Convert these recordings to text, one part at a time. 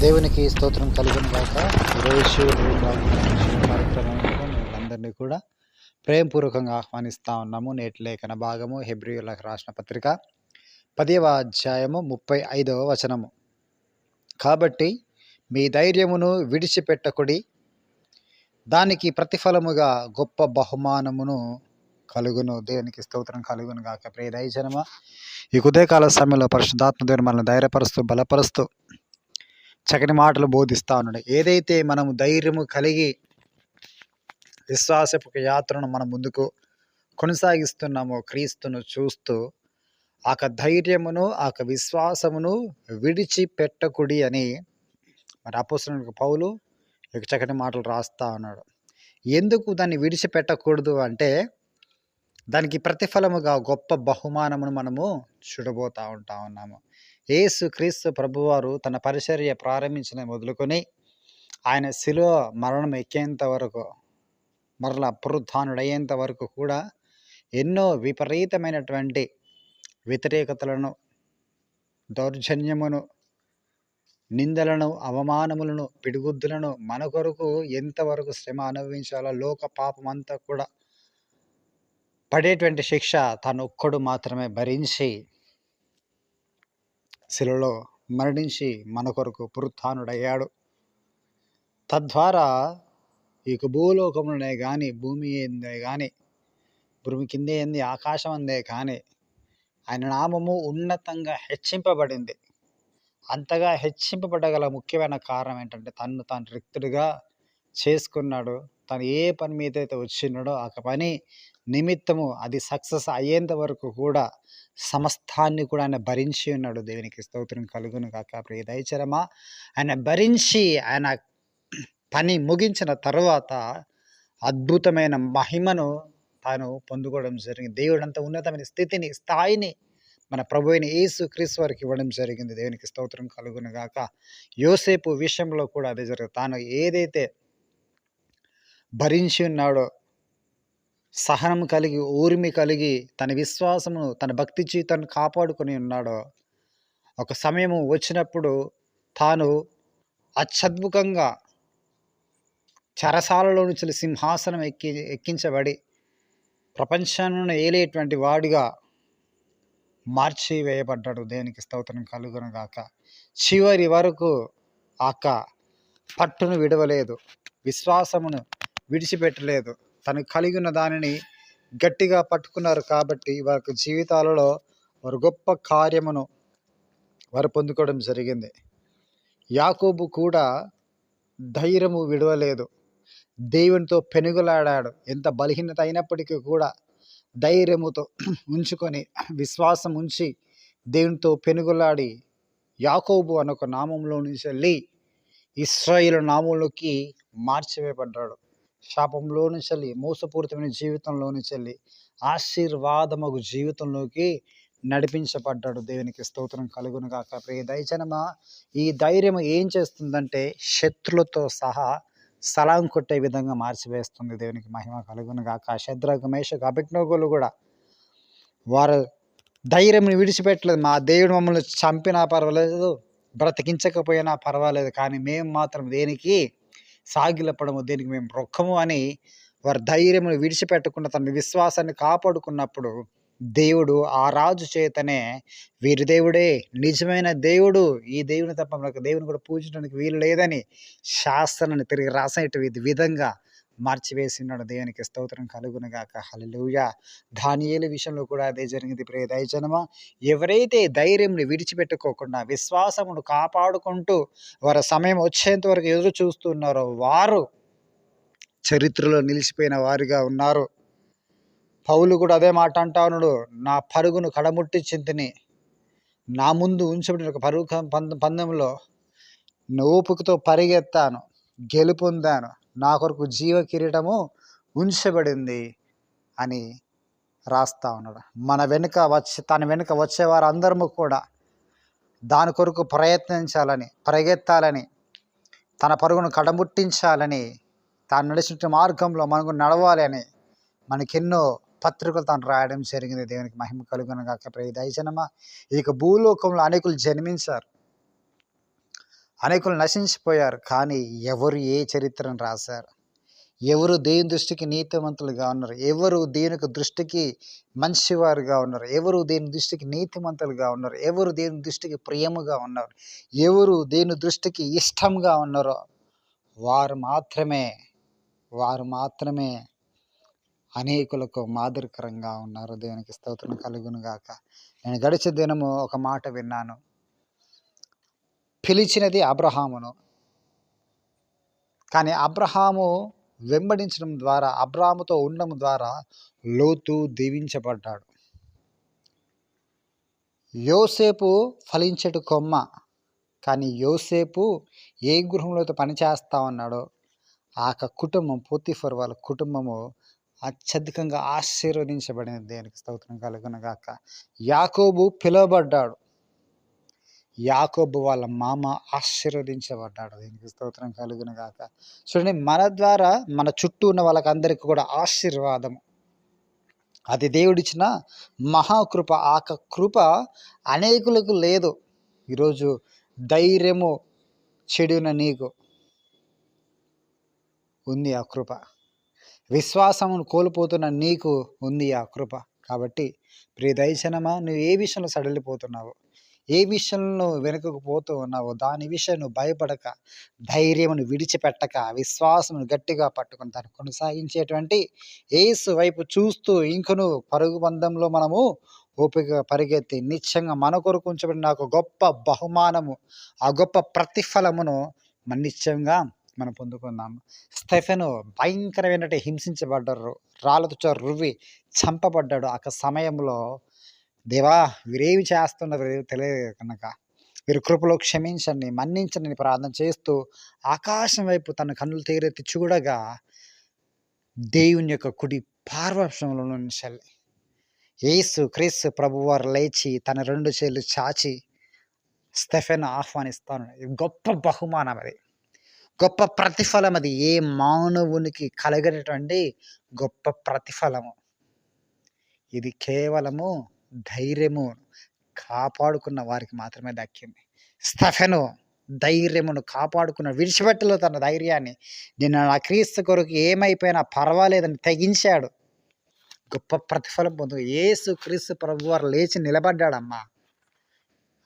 దేవునికి స్తోత్రం కలుగును గాక. ఈరోజు కార్యక్రమంలో మిమ్మల్ందరినీ కూడా ప్రేమపూర్వకంగా ఆహ్వానిస్తూ ఉన్నాము. నేటి లేఖన భాగము హెబ్రీయులకు రాసిన పత్రిక 10వ అధ్యాయము 35వ వచనము. కాబట్టి మీ ధైర్యమును విడిచిపెట్టకుడి, దానికి ప్రతిఫలముగా గొప్ప బహుమానమును కలుగును. దేవునికి స్తోత్రం కలుగును గాక. ప్రియ దైవజనమా, ఈ ఉదయకాల సమయంలో పరిశుద్ధాత్మ దేవుడు మనల్ని ధైర్యపరుస్తూ బలపరుస్తూ చక్కని మాటలు బోధిస్తూ ఉన్నాడు. ఏదైతే మనము ధైర్యము కలిగి విశ్వాసపు యాత్రను మనం ముందుకు కొనసాగిస్తున్నామో, క్రీస్తును చూస్తూ ఆ ధైర్యమును ఆ విశ్వాసమును విడిచిపెట్టకుడి అని మరి అపోస్తలుడైన పౌలు ఒక చక్కటి మాటలు రాస్తూ ఉన్నాడు. ఎందుకు దాన్ని విడిచిపెట్టకూడదు అంటే, దానికి ప్రతిఫలముగా గొప్ప బహుమానమును మనము చూడబోతూ ఉన్నాము. యేసు క్రీస్తు ప్రభువారు తన పరిచర్య ప్రారంభించిన మొదలుకొని ఆయన శిలువ మరణం ఎక్కేంత వరకు, మరలా పునరుత్థానుడయ్యేంత వరకు కూడా ఎన్నో విపరీతమైనటువంటి వ్యతిరేకతలను, దౌర్జన్యమును, నిందలను, అవమానములను, పిడిగుద్దులను మన కొరకు ఎంతవరకు శ్రమ అనుభవించాలో, లోక పాపం అంతా కూడా పడేటువంటి శిక్ష తను ఒక్కడు మాత్రమే భరించి శిలువలో మరణించి మన కొరకు పునరుత్థానుడయ్యాడు. తద్వారా ఈ భూలోకములనే కానీ, భూమి ఏందే కానీ, భూమి కిందే ఏంది, ఆకాశం అందే కానీ ఆయన నామము ఉన్నతంగా హెచ్చింపబడింది. అంతగా హెచ్చింపబడగల ముఖ్యమైన కారణం ఏంటంటే, తను తాను రిక్తుడిగా చేసుకున్నాడు. తను ఏ పని మీద అయితే వచ్చినాడో ఆ పని నిమిత్తము అది సక్సెస్ అయ్యేంత వరకు కూడా సమస్తాన్ని కూడా ఆయన భరించి ఉన్నాడు. దేవునికి స్తోత్రం కలుగును కాక. ప్రియ దైవజనమా, ఆయన భరించి ఆయన పని ముగించిన తర్వాత అద్భుతమైన మహిమను తాను పొందుకోవడం జరిగింది. దేవుడు అంత ఉన్నతమైన స్థాయిని మన ప్రభు అయిన యేసు క్రీస్తు వారికి ఇవ్వడం జరిగింది. దేవునికి స్తోత్రం కలుగును గాక. యోసేపు విషయంలో కూడా అదే జరిగింది. తాను ఏదైతే భరించి ఉన్నాడో, సహనం కలిగి, ఊర్మి కలిగి, తన విశ్వాసమును, తన భక్తి జీవితాన్ని కాపాడుకొని ఉన్నాడో, ఒక సమయము వచ్చినప్పుడు తాను అత్యద్భుతంగా చెరసాలలో నుంచి సింహాసనం ఎక్కించబడి ప్రపంచాన్ని ఏలేటువంటి వాడిగా మార్చివేయబడ్డాడు. దేవునికి స్తోత్రం కలుగును గాక. చివరి వరకు పట్టును విడవలేదు, విశ్వాసమును విడిచిపెట్టలేదు. తను కలిగి ఉన్న దానిని గట్టిగా పట్టుకున్నారు. కాబట్టి వారి జీవితాలలో వారు గొప్ప కార్యమును వారు పొందుకోవడం జరిగింది. యాకోబు కూడా ధైర్యము విడవలేదు, దేవునితో పెనుగులాడాడు. ఎంత బలహీనత అయినప్పటికీ కూడా ధైర్యముతో ఉంచుకొని, విశ్వాసం ఉంచి దేవునితో పెనుగులాడి యాకోబు అనొక నామంలో నుంచి వెళ్ళి ఇశ్రాయేలు నామంలోకి మార్చివేయబడ్డాడు. శాపంలో నుంచి వెళ్ళి, మోసపూరితమైన జీవితంలో నుంచి వెళ్ళి ఆశీర్వాదమగు జీవితంలోకి నడిపించబడ్డాడు. దేవునికి స్తోత్రం కలుగును గాక. ప్రియ దైవజనమా, ఈ ధైర్యం ఏం చేస్తుందంటే శత్రులతో సహా సలాం కొట్టే విధంగా మార్చివేస్తుంది. దేవునికి మహిమ కలుగును గాక. శద్రకు, మేషకు, అబేద్నెగోలు కూడా వారు ధైర్యం విడిచిపెట్టలేదు. మా దేవుడు మమ్మల్ని చంపినా పర్వాలేదు, బ్రతికించకపోయినా పర్వాలేదు, కానీ మేము మాత్రం దేనికి సాగిలపడము, దేనికి మేము రొక్కము అని వారి ధైర్యమును విడిచిపెట్టకుండా తన విశ్వాసాన్ని కాపాడుకున్నప్పుడు దేవుడు ఆ రాజు చేతనే వీరి దేవుడే నిజమైన దేవుడు, ఈ దేవుని తప్ప మనకు దేవుని కూడా పూజించడానికి వీలు లేదని శాస్త్రాన్ని తిరిగి రాసేట విధంగా మార్చివేసినాడు. దేవునికి స్తోత్రం కలుగును గాక. హల్లెలూయా. దానియేలు విషయంలో కూడా అదే జరిగింది. ప్రియ దైవజనమా, ఎవరైతే ధైర్యంని విడిచిపెట్టుకోకుండా విశ్వాసమును కాపాడుకుంటూ వారి సమయం వచ్చేంత వరకు ఎదురు చూస్తున్నారో వారు చరిత్రలో నిలిచిపోయిన వారిగా ఉన్నారు. పౌలు కూడా అదే మాట అంటా ఉన్నాడు. నా పరుగును కడముట్టించితిని, నా ముందు ఉంచబడిన ఒక పరుగు పందెంలో ఓపికతో పరిగెత్తాను, గెలుపొందాను, నా కొరకు జీవ కిరీటము ఉంచబడింది అని రాస్తా ఉన్నాడు. తన వెనుక వచ్చేవారు అందరము కూడా దాని కొరకు ప్రయత్నించాలని, పరిగెత్తాలని, తన పరుగును కడముట్టించాలని, తాను నడిచిన మార్గంలో మనకు నడవాలి అని మనకెన్నో పత్రికలు తాను రాయడం జరిగింది. దేవునికి మహిమ కలుగును గాక. ప్రియ దైవజనమా, ఇక భూలోకంలో అనేకులు జన్మించారు. అనేకులు నశించిపోయారు. కానీ ఎవరు ఏ చరిత్రను రాశారు? ఎవరు దేవుని దృష్టికి నీతిమంతులుగా ఉన్నారు? ఎవరు దేవునికి దృష్టికి మంచివారుగా ఉన్నారు? ఎవరు దేవుని దృష్టికి నీతిమంతులుగా ఉన్నారు? ఎవరు దేవుని దృష్టికి ప్రియముగా ఉన్నారు? ఎవరు దేవుని దృష్టికి ఇష్టంగా ఉన్నారో వారు మాత్రమే వారు మాత్రమే అనేకులకు మాదిరికరంగా ఉన్నారు. దేవునికి స్తోత్రం కలుగును గాక. నేను గడిచే దినము ఒక మాట విన్నాను. పిలిచినది అబ్రహామును, కానీ అబ్రహాము వెంబడించడం ద్వారా, అబ్రాహాముతో ఉండడం ద్వారా లోతు దీవించబడ్డాడు. యోసేపు ఫలించటి కొమ్మ, కానీ యోసేపు ఏ గృహంలో అయితే పనిచేస్తా ఉన్నాడో ఆ కుటుంబం, పోతిఫర్ వాళ్ళ కుటుంబము అత్యధికంగా ఆశీర్వదించబడింది. దేనికి స్తోత్రం కలుగును గాక. యాకోబు పిలువబడ్డాడు. యాకోబు వాళ్ళ మామ ఆశీర్వదించబడ్డాడు. దీనికి స్తోత్రం కలుగును గాక. చూడండి, మన ద్వారా మన చుట్టూ ఉన్న వాళ్ళకందరికీ కూడా ఆశీర్వాదం. అది దేవుడిచ్చిన మహాకృప. ఆ కృప అనేకులకు లేదు. ఈరోజు ధైర్యము చెడున నీకు ఉంది ఆ కృప. విశ్వాసమును కోల్పోతున్న నీకు ఉంది ఆ కృప. కాబట్టి ప్రియ దైవజనమా, నువ్వు ఏ విషయంలో సడలిపోతున్నావు, ఏ విషయంలో వెనుకకు పోతూ ఉన్నావో దాని విషయం నువ్వు భయపడక, ధైర్యమును విడిచిపెట్టక, విశ్వాసమును గట్టిగా పట్టుకుని దాన్ని కొనసాగించేటువంటి యేసు వైపు చూస్తూ ఇంకను పరుగు బంధంలో మనము ఓపిక పరిగెత్తి నిత్యంగా మన కొరకు ఉంచబడిన ఒక గొప్ప బహుమానము, ఆ గొప్ప ప్రతిఫలమును మన నిత్యంగా మనం పొందుకుందాము. స్టెఫెను భయంకరమైనట్టు హింసించబడ్డారు, రాళ్ళతో రువ్వి చంపబడ్డాడు. ఆ సమయంలో దేవా వీరేమి చేస్తున్నారు తెలియదు కనుక వీరు కృపలో క్షమించండి, మన్నించండి ప్రార్థన చేస్తూ ఆకాశం వైపు తన కన్నులు తెరెత్తి చూడగా దేవుని యొక్క కుడి పార్శ్వంలో నుంచి యేసు క్రీస్తు ప్రభువారు లేచి తన 2 చేతులు చాచి స్టెఫెను ఆహ్వానిస్తాను. గొప్ప బహుమానం అది, గొప్ప ప్రతిఫలం. అది ఏ మానవునికి కలగనటువంటి గొప్ప ప్రతిఫలము. ఇది కేవలము ధైర్యము కాపాడుకున్న వారికి మాత్రమే దక్కింది. స్టెఫెను ధైర్యమును కాపాడుకున్న, విడిచిపెట్టలో తన ధైర్యాన్ని. నిన్న నా క్రీస్తు కొరకు ఏమైపోయినా పర్వాలేదని తెగించాడు. గొప్ప ప్రతిఫలం పొందు. యేసు క్రీస్తు ప్రభువారు లేచి నిలబడ్డాడమ్మా.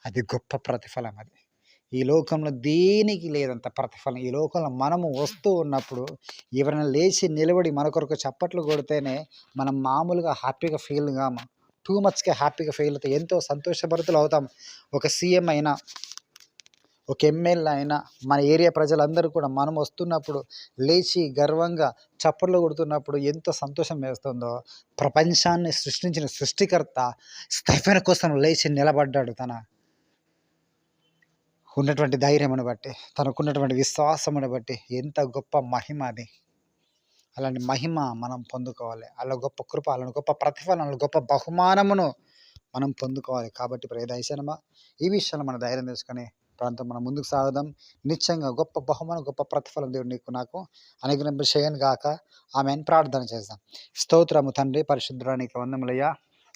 అది గొప్ప ప్రతిఫలం. అది ఈ లోకంలో దేనికి లేదంత ప్రతిఫలం. ఈ లోకంలో మనము వస్తూ ఉన్నప్పుడు ఎవరైనా లేచి నిలబడి మన కొరకు చప్పట్లు కొడితేనే మనం మామూలుగా హ్యాపీగా ఫీల్ కాము. టూ మచ్గా హ్యాపీగా ఫీల్ అవుతాం, ఎంతో సంతోషభరితులు అవుతాం. ఒక సీఎం అయినా, ఒక ఎమ్మెల్యే అయినా, మన ఏరియా ప్రజలందరూ కూడా మనం వస్తున్నప్పుడు లేచి గర్వంగా చప్పట్లు కొడుతున్నప్పుడు ఎంతో సంతోషం వేస్తుందో, ప్రపంచాన్ని సృష్టించిన సృష్టికర్త స్టెఫెను కోసం లేచి నిలబడ్డాడు. తన ఉన్నటువంటి ధైర్యమును బట్టి, తనకున్నటువంటి విశ్వాసమును బట్టి. ఎంత గొప్ప మహిమ అది. అలాంటి మహిమ మనం పొందుకోవాలి. అలా గొప్ప కృప, అలా గొప్ప ప్రతిఫలం, గొప్ప బహుమానమును మనం పొందుకోవాలి. కాబట్టి ప్రియ దైవజనమా, ఈ విషయంలో మన ధైర్యం తెచ్చుకొని ప్రాంతం మనం ముందుకు సాగుదాం. నిత్యంగా గొప్ప బహుమానం, గొప్ప ప్రతిఫలం దేవుడు నీకు నాకు అనుగ్రహింప చేయను గాక. ఆమెన్. ప్రార్థన చేద్దాం. స్తోత్రము తండ్రి, పరిశుద్ధుడా, నీకు వందములయ్యా.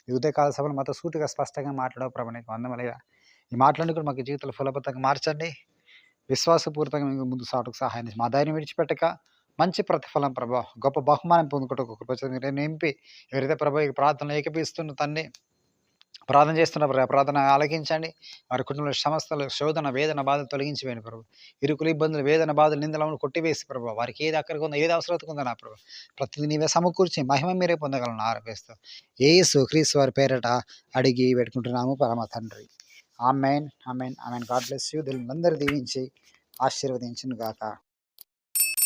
ఈ ఉదయకాల సభలు మాతో సూటిగా స్పష్టంగా మాట్లాడవు ప్రభు, నీకు వందములయ్యా. ఈ మాటలన్నీ కూడా మాకు జీవితంలో ఫలబద్ధంగా మార్చండి. విశ్వాసపూరితంగా మీకు ముందు సాటుకు సహాయం చేసి మా ధైర్యం విడిచిపెట్టక మంచి ప్రతిఫలం ప్రభా, గొప్ప బహుమానం పొందుకుంటూ ఒక కృప నింపి, ఎవరైతే ప్రభా ఈ ప్రార్థనలు ఏకపిస్తున్న తండ్రి, ప్రార్థన చేస్తున్న ప్రార్థన ఆలకించండి. వారి కుటుంబంలో సమస్యలు, శోధన, వేదన, బాధలు తొలగించి వేయండి ప్రభు. ఇరుకులు, ఇబ్బందులు, వేదన, బాధలు, నిందలను కొట్టివేసి ప్రభు, వారికి ఏది అక్కడికి ఉందో, ఏది అవసరం ఉందో నా ప్రభు, ప్రతిదీ నీవే సమకూర్చి మహిమ మీరే పొందగలను ఆరోపిస్తూ యేసు క్రీస్తు వారి పేరట అడిగి పెట్టుకుంటున్నాము పరమ తండ్రి. Amen, amen, amen. God bless you. దేవుని అందరూ దీవించి ఆశీర్వదించును గాక.